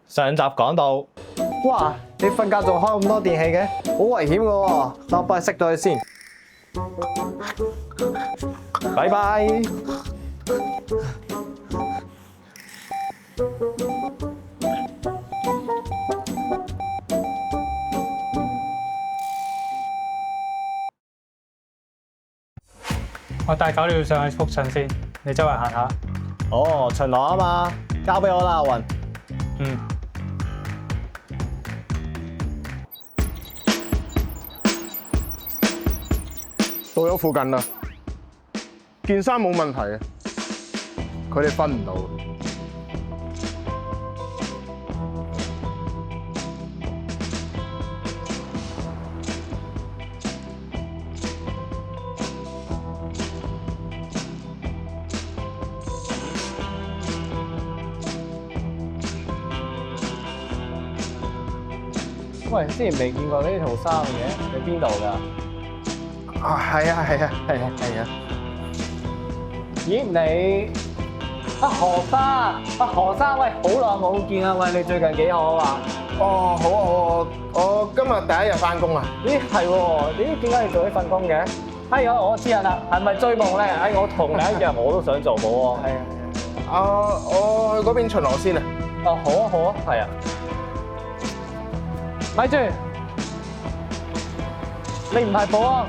上集講到，哇！你瞓覺仲開咁多電器嘅，好危險㗎喎！等我幫你熄咗佢先。拜拜。我帶狗鳥上去覆診先，你周圍行下。哦，巡邏啊嘛，交俾我啦，阿雲。嗯。到咗附近啦，件衫冇問題嘅，佢哋分唔到。喂，之前未見過呢套衫嘅，你邊度㗎？啊，係啊，係啊，係啊，係啊。咦，你何生何生，喂，好耐冇見啊！喂，你最近幾好啊？哦，好啊，好啊，我今日第一日翻工啊。咦，係喎，咦，點解你做呢份工嘅？哎呀，我知人啦，係咪追夢咧？哎，我同你一樣，我都想做保安。係啊，我去嗰邊巡邏先啊。哦，好啊，好啊，係啊。咪住，你唔係保安。